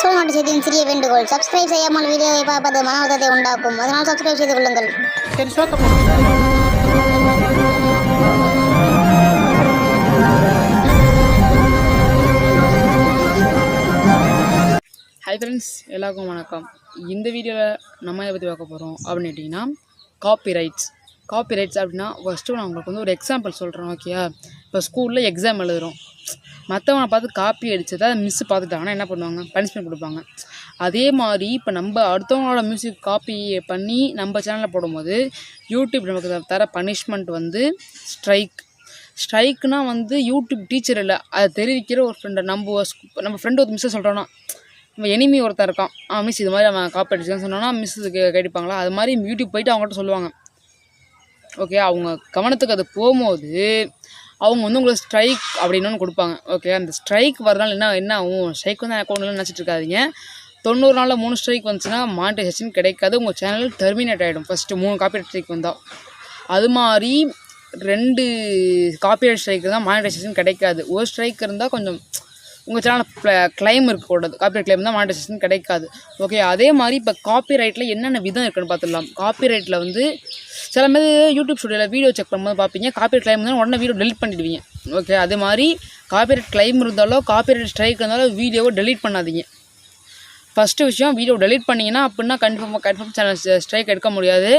சூழ்நாட்டு செய்தியின் சிறிய வேண்டுகோள், சப்ஸ்கிரைப் செய்யாமல் வீடியோவை பார்ப்பது மன அழுத்தத்தை உண்டாக்கும். அதனால் சப்ஸ்கிரைப் செய்து கொள்ளுங்கள். ஹாய் ஃப்ரெண்ட்ஸ், எல்லாருக்கும் வணக்கம். இந்த வீடியோவில் நம்ம எதை பற்றி பார்க்க போகிறோம் அப்படின்னு கேட்டிங்கன்னா, காப்பிரைட்ஸ் அப்படின்னா ஃபஸ்ட்டு நான் உங்களுக்கு வந்து ஒரு எக்ஸாம்பிள் சொல்கிறேன். ஓகேயா? இப்போ ஸ்கூலில் எக்ஸாம் எழுதுகிறோம், மற்றவனை பார்த்து காப்பி அடித்ததை மிஸ்ஸு பார்த்துட்டாங்கன்னா என்ன பண்ணுவாங்க? பனிஷ்மெண்ட் கொடுப்பாங்க. அதே மாதிரி இப்போ நம்ம அடுத்தவங்களோட மியூசிக் காப்பி பண்ணி நம்ம சேனலில் போடும்போது யூடியூப் நமக்கு தர பனிஷ்மெண்ட் வந்து ஸ்ட்ரைக்குனால் வந்து யூடியூப் டீச்சர் இல்லை, அதை தெரிவிக்கிற ஒரு ஃப்ரெண்டை நம்ம ஃப்ரெண்டு ஒரு மிஸ்ஸை சொல்கிறோன்னா, நம்ம எனிமி ஒருத்தர் இருக்கான், மிஸ் இது மாதிரி அவன் காப்பி அடிச்சுன்னு சொன்னோன்னா மிஸ்ஸுக்கு கேட்பாங்களா? அது மாதிரி யூடியூப் போய்ட்டு அவங்ககிட்ட சொல்லுவாங்க. ஓகே, அவங்க கவனத்துக்கு அது போகும்போது அவங்க வந்து உங்களுக்கு ஸ்ட்ரைக் அப்படின்னு ஒன்று கொடுப்பாங்க. ஓகே, அந்த ஸ்ட்ரைக் வரனால என்ன ஆகும்? ஸ்ட்ரைக் வந்து எனக்கு ஒன்று நினச்சிட்டு இருக்காதிங்க. 90 நாளில் 3 ஸ்ட்ரைக் வந்துச்சுன்னா மானிட்டைசேஷன் கிடைக்காது, உங்கள் சேனல் டெர்மினேட் ஆகிடும். ஃபஸ்ட்டு 3 காப்பிரைட் ஸ்ட்ரைக் வந்தால். அது மாதிரி 2 காப்பிரைட் ஸ்ட்ரைக்கு தான் மானிட்டைசேஷன் கிடைக்காது. ஒரு ஸ்ட்ரைக் இருந்தால் கொஞ்சம் உங்கள் சேனலில் கிளைம் இருக்கக்கூடாது. காப்பிரைட் கிளைம் தான் மானிட்டைசேஷன் கிடைக்காது. ஓகே, அதே மாதிரி இப்போ காப்பிரைட்டில் என்னென்ன விதம் இருக்குன்னு பார்த்துடலாம். காப்பிரைட்டில் வந்து சில பேர் யூடியூப் ஸ்டுடியோவில் வீடியோ செக் பண்ணும்போது பார்ப்பீங்க, காப்பிரைட் கிளைம் இருந்தாலும் உடனே வீடியோ டெலிட் பண்ணிவிடுவீங்க. ஓகே, அதே மாதிரி காப்பிரைட் கிளைம் இருந்தாலோ காப்பிரைட் ஸ்ட்ரைக் இருந்தாலும் வீடியோவை டெலிட் பண்ணாதீங்க. ஃபஸ்ட்டு விஷயம், வீடியோ டெலிட் பண்ணிங்கன்னா அப்படின்னா கன்ஃபார்ம் சேனல் ஸ்ட்ரைக் எடுக்க முடியாது.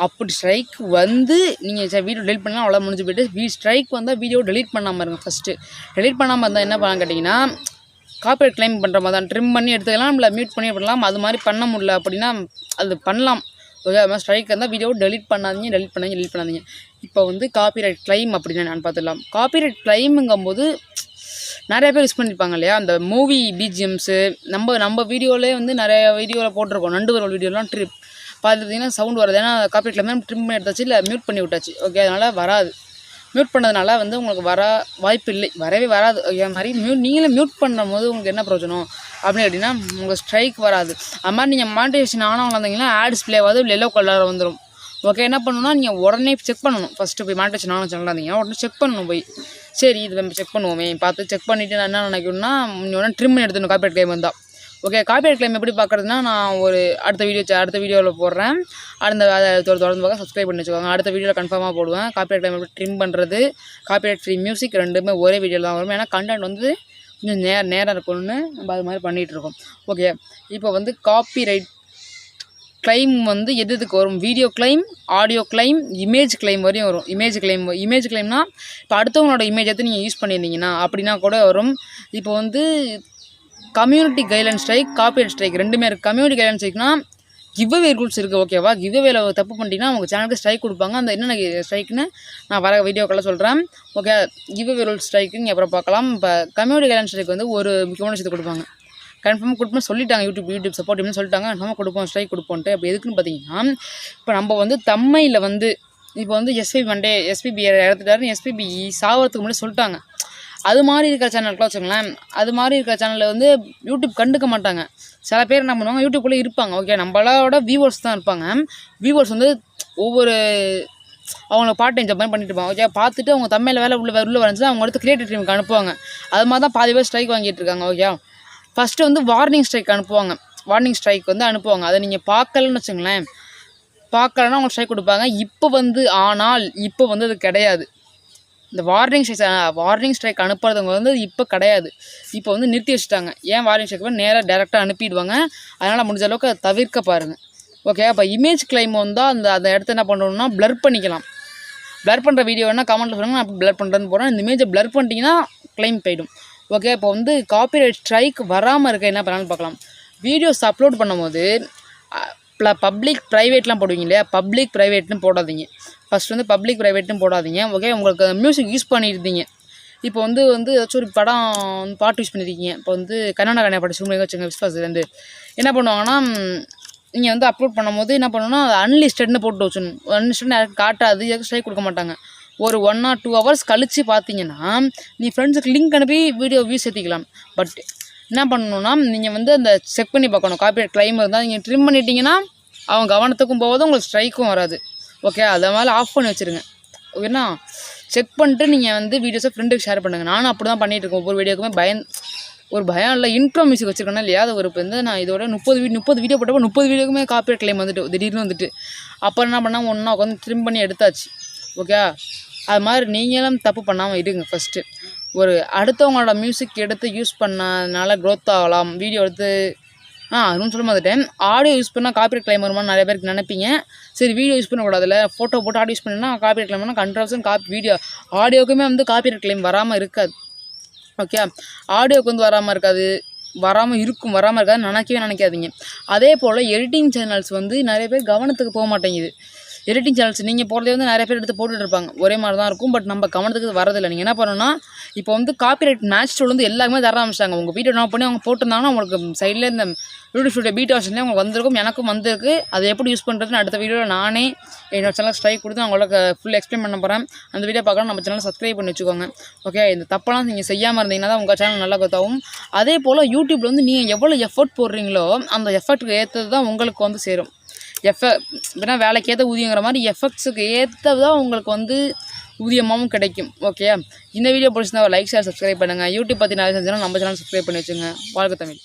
அப்படி ஸ்ட்ரைக் வந்து நீங்கள் வீடியோ டெலிட் பண்ணால் அவ்வளோ முடிஞ்சு போய்ட்டு, ஸ்ட்ரைக் வந்தால் வீடியோ டெலிட் பண்ணாமல் இருங்க. ஃபஸ்ட்டு டெலிட் பண்ணாமல் இருந்தால் என்ன பண்ணலாம் கேட்டிங்கன்னா, காப்பிரைட் கிளைம் பண்ணுற மாதிரி தான் ட்ரிம் பண்ணி எடுத்துக்கலாம், நம்மள மியூட் பண்ணி பண்ணலாம். அது மாதிரி பண்ண முடியல அப்படின்னா அது பண்ணலாம். ஓகே, அது மாதிரி ஸ்ட்ரைக் இருந்தால் வீடியோ டெலிட் பண்ணாதீங்க. இப்போ வந்து காப்பிரைட் கிளைம் அப்படின்னா நான் பார்த்துடலாம். காப்பிரைட் கிளைமுங்கும்போது நிறைய பேர் யூஸ் பண்ணியிருப்பாங்க இல்லையா, அந்த மூவி பிஜிஎம்ஸு நம்ம வீடியோவிலே வந்து நிறைய வீடியோவில் போட்டிருக்கோம். நண்டு வரல் வீடியோலாம் பார்த்துட்டிங்கன்னா சவுண்ட் வருது, ஏன்னா காப்பிரைட் கிளைம் ட்ரிம் பண்ணி எடுத்தாச்சு, இல்லை மியூட் பண்ணி விட்டாச்சு. ஓகே, அதனால் வராது. மியூட் பண்ணதுனால வந்து உங்களுக்கு வாய்ப்பு இல்லை, வரவே வராது. ஓகே, மாதிரி நீங்களே மியூட் பண்ணும்போது உங்களுக்கு என்ன பிரயோஜனம் அப்படின்னு கேட்டிங்கன்னா, உங்களுக்கு ஸ்ட்ரைக் வராது. அது மாதிரி நீங்கள் மானிட்டைசேஷன் ஆனவங்க வந்தீங்கன்னா ஆட்ஸ் ப்ளே ஆகாது, எல்லோ கலர் வந்துடும். ஓகே, என்ன பண்ணணும்னா நீங்கள் உடனே செக் பண்ணணும். ஃபஸ்ட்டு போய் மானிட்டைசேஷன் ஆன சேனல் இருந்தீங்கன்னா உடனே செக் பண்ணணும். போய் சரி இது நம்ம செக் பண்ணுவோமே, பார்த்து செக் பண்ணிவிட்டு நான் என்ன நினைக்கணும்னா, உடனே ட்ரிம் பண்ணி எடுத்துடணும் காப்பிரைட் கிளைம் வந்தால். ஓகே, காப்பிரைட் கிளைம் எப்படி பார்க்குறதுனா நான் ஒரு அடுத்த வீடியோவில் போடுறேன். தொடர்ந்து பார்க்க சப்ஸ்கிரைப் பண்ணி வச்சுக்கோங்க. அடுத்த வீடியோவில் கன்ஃபார்மாக போடுவேன். காப்பிரைட் கிளைம் எப்படி ட்ரிம் பண்ணுறது, காப்பிரைட் ஃப்ரீ மியூசிக் ரெண்டுமே ஒரே வீடியோவில் தான் வரும். ஏன்னா கண்டென்ட் வந்து கொஞ்சம் நேரம் இருக்கணும்னு நம்ம அது மாதிரி பண்ணிகிட்ருக்கோம். ஓகே, இப்போ வந்து காப்பிரைட் கிளைம் வந்து எதுக்கு வரும்? Video claim, audio claim, image claim வரையும் வரும். இமேஜ் கிளைம்னா இப்போ அடுத்தவங்களோட இமேஜ் எடுத்து நீங்கள் யூஸ் பண்ணியிருந்தீங்கன்னா அப்படின்னா கூட வரும். இப்போ வந்து community guideline strike, copyright strike ரெண்டுமே இருக்குது. கம்யூனிட்டி கைட்லைன் ஸ்ட்ரைக்னா கிவ்அவே ரூல்ஸ் இருக்குது. ஓகேவா? கிவ்அவேல தப்பு பண்ணிட்டீங்கன்னா உங்கள் சேனலுக்கு ஸ்ட்ரைக் கொடுப்பாங்க. அந்த என்னென்ன ஸ்ட்ரைக்குன்னு நான் வர வீடியோக்கெல்லாம் சொல்கிறேன். ஓகே, கிவ்அவே ரூல்ஸ் ஸ்ட்ரைக்கு நீங்கள் அப்புறம் பார்க்கலாம். இப்போ கம்யூனிட்டி கைட்லைன் ஸ்ட்ரைக் வந்து ஒரு முக்கியமான விஷயத்தை கொடுப்பாங்க. கன்ஃபார்மாக கொடுப்போம் சொல்லிட்டாங்க, யூடியூப் சப்போர்ட் இப்படின்னு சொல்லிட்டாங்க, கன்ஃபார்மாக கொடுப்போம், ஸ்ட்ரைக் கொடுப்போன்ட்டு. அப்போ எதுக்குன்னு பார்த்தீங்கன்னா, இப்போ நம்ம வந்து தம்மையில் வந்து இப்போ வந்து எஸ்பிபி இறந்துட்டாருன்னு எஸ்பிபி சாவறதுக்கு முன்னாடி சொல்லிட்டாங்க. அது மாதிரி இருக்கிற சேனலுக்குலாம் வச்சுங்களேன், அது மாதிரி இருக்கிற சேனலில் வந்து யூடியூப் கண்டுக்க மாட்டாங்க. சில பேர் என்ன பண்ணுவாங்க, யூடியூப்குள்ளே இருப்பாங்க. ஓகே, நம்மளோட வியூவர்ஸ் தான் இருப்பாங்க. வியூவர்ஸ் வந்து ஒவ்வொரு அவங்கள பார்ட் டைம் ஜாப் மாதிரி பண்ணிட்டு இருப்பாங்க. ஓகே, பார்த்துட்டு அவங்க தமிழில் வேலை உள்ள வந்துச்சுன்னா அவங்க அடுத்து கிரியேட்டிவ் டீமுக்கு அனுப்புவாங்க. அது மாதிரி தான் பாதி பேர் ஸ்ட்ரைக் வாங்கிட்டு இருக்காங்க. ஓகே, ஃபஸ்ட்டு வந்து வார்னிங் ஸ்ட்ரைக் அனுப்புவாங்க. அதை நீங்கள் பார்க்கலன்னு வச்சுங்களேன், பார்க்கலன்னா அவங்க ஸ்ட்ரைக் கொடுப்பாங்க. இப்போ வந்து அது கிடையாது. இந்த வார்னிங் ஸ்ட்ரைக் அனுப்புறவங்க வந்து இப்போ கிடையாது. இப்போ வந்து நிறுத்தி வச்சுட்டாங்க. ஏன் வார்னிங் ஸ்ட்ரைக் நேராக டேரெக்டாக அனுப்பிடுவாங்க. அதனால் முடிஞ்ச அளவுக்கு அதை தவிர்க்க பாருங்கள். ஓகே, அப்போ இமேஜ் கிளைம் வந்தால் அந்த இடத்த என்ன பண்ணணும்னா ப்ளர் பண்ணிக்கலாம். ப்ளர் பண்ணுற வீடியோ வேணால் கமெண்ட்டில் சொல்லுங்கள், நான் ப்ளர் பண்ணுறேன்னு போகிறேன். இந்த இமேஜை ப்ளர் பண்ணிட்டீங்கன்னா கிளைம் போயிடும். ஓகே, இப்போ வந்து காப்பிரைட் ஸ்ட்ரைக் வராமல் இருக்க என்ன பண்ணலான்னு பார்க்கலாம். வீடியோஸ் அப்லோட் பண்ணும்போது பப்ளிக் ப்ரைவேட்லாம் போடுவீங்க இல்லையா, பப்ளிக் ப்ரைவேட்னு போடாதீங்க. ஃபஸ்ட் வந்து பப்ளிக் ப்ரைவேட்னு போடாதீங்க. ஓகே, உங்களுக்கு மியூசிக் யூஸ் பண்ணியிருந்தீங்க, இப்போ வந்து ஏதாச்சும் ஒரு பாட்டு யூஸ் பண்ணியிருக்கீங்க. இப்போ வந்து கர்நாடகா பாட்டு சும்மா வச்சுங்க, விஸ்வாஸ்லேருந்து என்ன பண்ணுவாங்கன்னா, நீங்கள் வந்து அப்லோட் பண்ணும்போது என்ன பண்ணணும்னா அன்லிஸ்டட்னு போட்டு வச்சுக்கணும். அன்லிஸ்டட்னு யாருக்கு காட்டாது, யாருக்கு ஸ்ட்ரைக் கொடுக்க மாட்டாங்க. ஒரு 1 or 2 hours கழித்து பார்த்தீங்கன்னா நீ ஃப்ரெண்ட்ஸுக்கு லிங்க் அனுப்பி வீடியோ வியூஸ் ஏற்றிக்கலாம். பட் என்ன பண்ணணும்னா நீங்கள் வந்து அந்த செக் பண்ணி பார்க்கணும். காப்பிரைட் கிளைம் இருந்தால் நீங்கள் ட்ரிம் பண்ணிட்டீங்கன்னா அவங்க கவனத்துக்கும் போகாது, உங்களுக்கு ஸ்ட்ரைக்கும் வராது. ஓகே, அதை மேலே ஆஃப் பண்ணி வச்சுருங்க. ஓகேண்ணா, செக் பண்ணிட்டு நீங்கள் வந்து வீடியோஸை ஃப்ரெண்டுக்கு ஷேர் பண்ணுங்கள். நானும் அப்படி தான் பண்ணிகிட்டு இருக்கேன். ஒவ்வொரு வீடியோக்குமே ஒரு பயம் இல்லை. இன்ட்ரோ மியூசிக் வச்சுருக்கேன்னா இல்லையா, அது ஒரு இப்போ வந்து நான் இதோட 30 வீடியோ போட்டப்போ 30 வீடியோக்குமே காப்பிரைட் கிளைம் வந்துட்டு திடீர்னு வந்துட்டு. அப்புறம் என்ன பண்ணால் ஒன்றா உட்காந்து ட்ரிம் பண்ணி எடுத்தாச்சு. ஓகே, அது மாதிரி நீங்களும் தப்பு பண்ணாமல் இருங்க. ஃபஸ்ட்டு ஒரு அடுத்தவங்களோட மியூசிக் எடுத்து யூஸ் பண்ணனால க்ரோத் ஆகலாம். வீடியோ எடுத்து அதுவும் சொல்ல மாட்டேன். ஆடியோ யூஸ் பண்ணால் காப்பிரைட் கிளைம் வருமானு நிறைய பேருக்கு நினைப்பீங்க. சரி, வீடியோ யூஸ் பண்ணக்கூடாதுல்ல, ஃபோட்டோ போட்டு ஆடியோ யூஸ் பண்ணால் காப்பிரைட் கிளைம் பண்ணால் 100% வீடியோ ஆடியோக்குமே வந்து காப்பிரைட் கிளைம் வராமல் இருக்காது. ஓகே, ஆடியோக்கு வந்து வராமல் இருக்காதுன்னு நினைக்காதீங்க. அதே போல் எடிட்டிங் சேனல்ஸ் வந்து நிறைய பேர் கவனத்துக்கு போக மாட்டேங்குது. எடிட்டிங் சேனல்ஸ் நீங்கள் போடுறதே வந்து நிறைய பேர் எடுத்து போட்டுட்டு இருப்பாங்க, ஒரே மாதிரி தான் இருக்கும். பட் நம்ம கவனத்துக்கு வரதில்லை. நீங்கள் என்ன பண்ணணும்னா, இப்போ வந்து காப்பிரைட் மேட்ச் டூல் வந்து எல்லாருமே தர ஆரம்பிச்சிட்டாங்க. உங்கள் வீடியோ என்ன பண்ணி அவங்க போட்டிருந்தாங்கன்னா உங்களுக்கு சைடில் இந்த யூடியூப் ஸ்டுடியோ பீட்டா வெர்ஷன்லேயே உங்களுக்கு வந்திருக்கும், எனக்கும் வந்திருக்கு. அதை எப்படி யூஸ் பண்ணுறதுன்னு அடுத்த வீடியோவில் நானே என்னோட சேனல் ஸ்ட்ரைக் கொடுத்து அவங்களுக்கு ஃபுல் எக்ஸ்பிளைன் பண்ண போகிறேன். அந்த வீடியோ பார்க்கலாம், நம்ம சேனல் சப்ஸ்கிரைப் பண்ணி வச்சுக்கோங்க. ஓகே, இந்த தப்பெல்லாம் நீங்கள் செய்யாமல் இருந்தீங்கன்னா தான் உங்கள் சேனல் நல்லா கொத்தாகும். அதே போல் யூடியூப்பில் வந்து நீங்கள் எவ்வளோ எஃபர்ட் போடுறீங்களோ அந்த எஃபர்ட்டுக்கு ஏற்றது தான் உங்களுக்கு வந்து சேரும். இப்போனா வேலைக்கு ஏற்ற ஊதியங்கிற மாதிரி எஃபெக்ட்ஸுக்கு ஏற்றது தான் உங்களுக்கு வந்து ஊதியமாகவும் கிடைக்கும். ஓகே, இந்த வீடியோ பிடிச்சிருந்தா லைக் ஷேர் சப்ஸ்கிரைப் பண்ணுங்கள். யூடியூப் பற்றி நிறைய செஞ்சாலும் நம்ம சேனல் சப்ஸ்கிரைப் பண்ணி வச்சுங்க. வாழ்க தமிழ்.